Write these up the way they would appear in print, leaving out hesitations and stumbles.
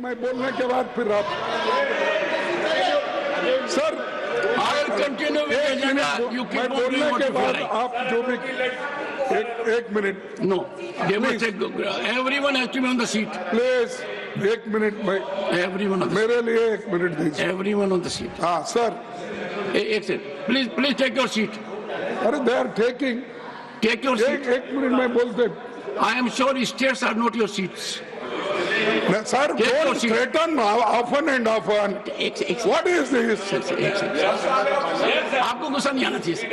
मैं बोलने के बाद फिर आप सर कंटिन्यू मैं बोलने के बाद आप जो भी एक minute no everyone has to be on the seat please एक मिनट में एवरीवन मेरे लिए एक मिनट दीजिए एवरीवन ऑन द सीट हाँ सर एक second please take your seat अरे they are taking take your seat एक मिनट में बोलते I am sure stairs are not your seats Sir, don't threaten often and often. What is this? आपको गुस्सा नहीं आना चाहिए।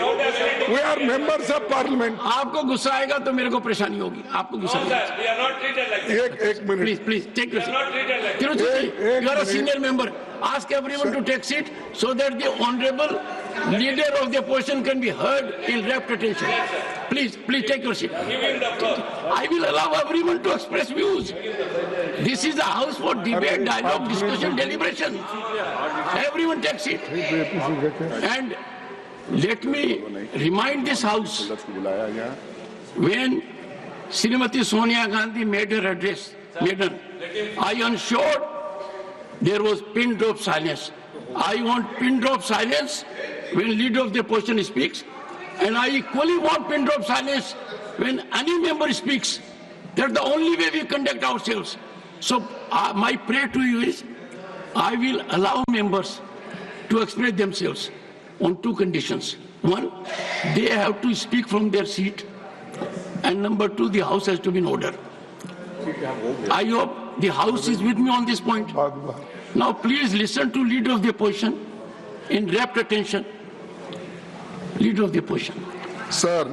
We are members of parliament. आपको गुस्सा आएगा तो मेरे को परेशानी होगी। आपको गुस्सा नहीं। एक minute. Please take your seat. You are a senior member. Ask everyone to take seat so that the honourable leader of the opposition can be heard in rapt attention. Please take your seat. I will allow everyone to express views. This is a house for debate, dialogue, discussion, deliberation. Everyone take seat. And let me remind this house, when Srimati Sonia Gandhi made her address, I ensured there was pin drop silence. I want pin drop silence when leader of the opposition speaks, and I equally want pin drop silence when any member speaks. That's the only way we conduct ourselves. So my prayer to you is, I will allow members to express themselves on two conditions. One, they have to speak from their seat, and number two, the house has to be in order. I hope the house is with me on this point. Now please listen to leader of the opposition in rapt attention. Leader of the opposition. Sir,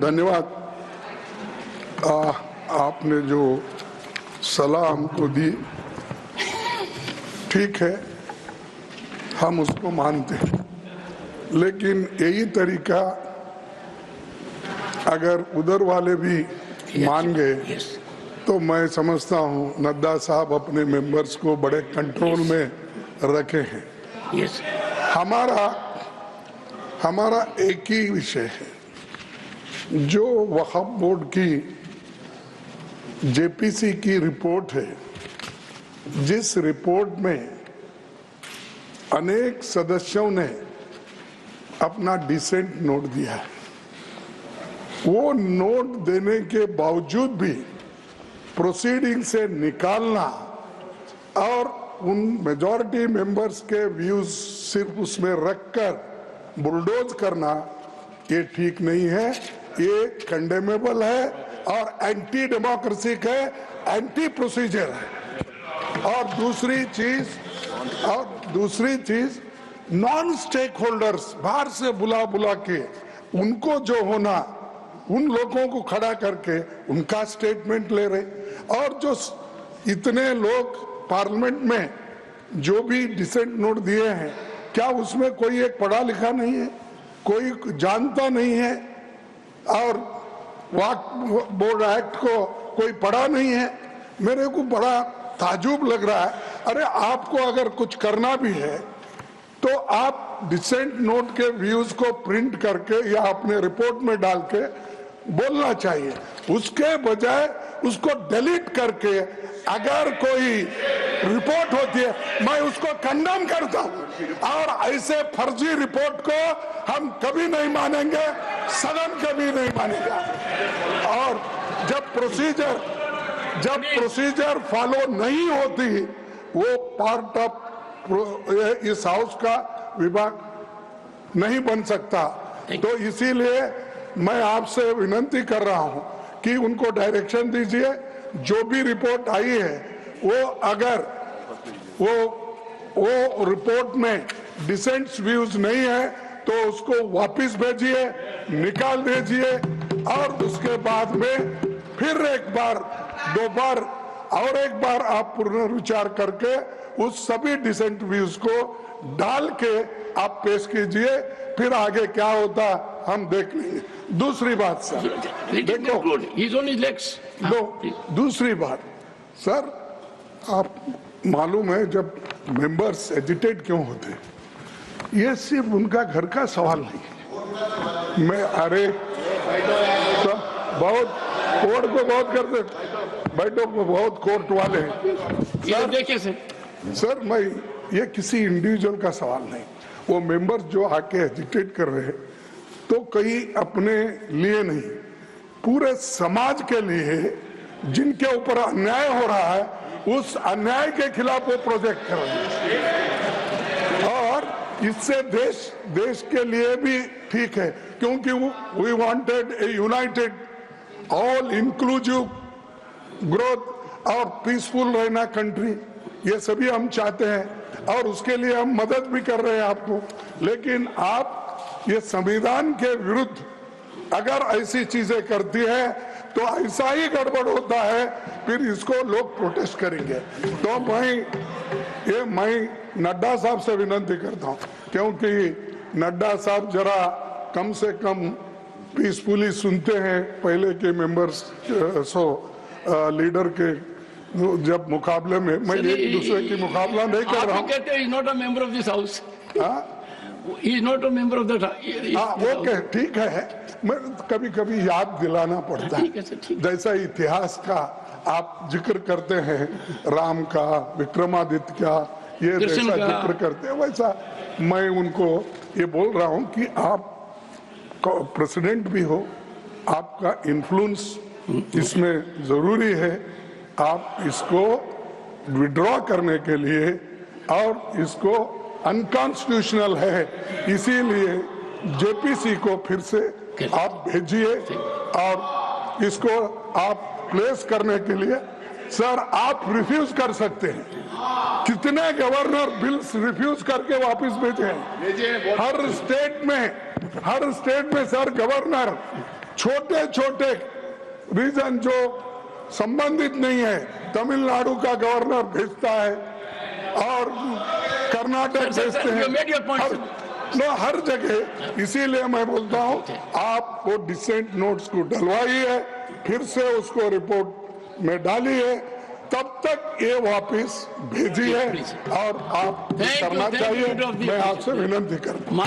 धन्यवाद। आपने जो सलाह हमको दी, ठीक है, हम उसको मानते हैं, लेकिन यही तरीका अगर उधर वाले भी मान गए तो मैं समझता हूँ नड्डा साहब अपने मेंबर्स को बड़े कंट्रोल में रखे हैं। हमारा एक ही विषय है, जो वक्फ बोर्ड की जेपीसी की रिपोर्ट है, जिस रिपोर्ट में अनेक सदस्यों ने अपना डिसेंट नोट दिया है, वो नोट देने के बावजूद भी प्रोसीडिंग से निकालना और उन मेजॉरिटी मेंबर्स के व्यूज सिर्फ उसमें रखकर बुलडोज करना, ये ठीक नहीं है, ये कंडेमेबल है और एंटी डेमोक्रेसी है, एंटी प्रोसीजर है। और दूसरी चीज नॉन स्टेक होल्डर्स बाहर से बुला के उनको जो होना, उन लोगों को खड़ा करके उनका स्टेटमेंट ले रहे, और जो इतने लोग पार्लियामेंट में जो भी डिसेंट नोट दिए हैं, क्या उसमें कोई एक पढ़ा लिखा नहीं है, कोई जानता नहीं है, और वक्फ बोर्ड एक्ट को कोई पढ़ा नहीं है? मेरे को बड़ा ताजुब लग रहा है। अरे आपको अगर कुछ करना भी है तो आप डिसेंट नोट के व्यूज को प्रिंट करके या अपने रिपोर्ट में डाल के बोलना चाहिए, उसके बजाय उसको डिलीट करके अगर कोई रिपोर्ट होती है मैं उसको कंडेम करता हूं, और ऐसे फर्जी रिपोर्ट को हम कभी नहीं मानेंगे, सदन कभी नहीं मानेगा। और जब प्रोसीजर फॉलो नहीं होती, वो पार्ट ऑफ इस हाउस का विभाग नहीं बन सकता। तो इसीलिए मैं आपसे विनती कर रहा हूं कि उनको डायरेक्शन दीजिए, जो भी रिपोर्ट आई है वो अगर वो रिपोर्ट में डिसेंट व्यूज नहीं है तो उसको वापस भेजिए, निकाल दीजिए, और उसके बाद में फिर एक बार, दो बार और एक बार आप पुनर्विचार करके उस सभी डिसेंट व्यूज को डाल के आप पेश कीजिए, फिर आगे क्या होता हम देख लेंगे। दूसरी बात सर, देखो, दूसरी बात सर, आप मालूम है जब मेंबर्स एजिटेट क्यों होते, ये सिर्फ उनका घर का सवाल नहीं। मैं अरे तो बहुत कोर्ट को बहुत करते बैठो, बहुत कोर्ट वाले हैं। ये देखिए सर मैं ये किसी इंडिविजुअल का सवाल नहीं, वो मेंबर्स जो आके एजिटेट कर रहे हैं तो कहीं अपने लिए नहीं, पूरे समाज के लिए जिनके ऊपर अन्याय हो रहा है उस अन्याय के खिलाफ वो प्रोजेक्ट कर रहे हैं और इससे देश के लिए भी ठीक है, क्योंकि we wanted a united all inclusive growth और पीसफुल रहना कंट्री, ये सभी हम चाहते हैं और उसके लिए हम मदद भी कर रहे हैं आपको। लेकिन आप ये संविधान के विरुद्ध अगर ऐसी चीजें करती है तो ऐसा ही गड़बड़ होता है, फिर इसको लोग प्रोटेस्ट करेंगे। तो मैं नड्डा साहब से विनती करता हूं, क्योंकि नड्डा साहब जरा कम से कम पीसफुली सुनते हैं पहले के मेंबर्स लीडर के जब मुकाबले में, मैं एक दूसरे की मुकाबला नहीं कर रहा हूँ। कहते हैं not a member of this house, he is not a member of the. Okay ठीक है, मैं कभी कभी याद दिलाना पड़ता है, जैसा इतिहास का आप जिक्र करते हैं, राम का, विक्रमादित्य का, ये जैसा जिक्र करते हैं वैसा मैं उनको ये बोल रहा हूँ कि आप प्रेसिडेंट भी हो, आपका इन्फ्लुएंस इसमें जरूरी है, आप इसको विड्रॉ करने के लिए, और इसको अनकॉन्स्टिट्यूशनल है इसीलिए जेपीसी को फिर से आप भेजिए और इसको आप प्लेस करने के लिए सर आप रिफ्यूज कर सकते हैं। कितने गवर्नर बिल्स रिफ्यूज करके वापस भेजे हैं हर स्टेट में सर गवर्नर छोटे छोटे रीजन जो संबंधित नहीं है, तमिलनाडु का गवर्नर भेजता है और कर्नाटक भेजते हैं, हर जगह। इसीलिए मैं बोलता हूं आप वो डिसेंट नोट्स को डलवाइए, फिर से उसको रिपोर्ट में डालिए, तब तक ये वापस भेजिए और आप करना चाहिए। मैं आपसे विनती करता हूं।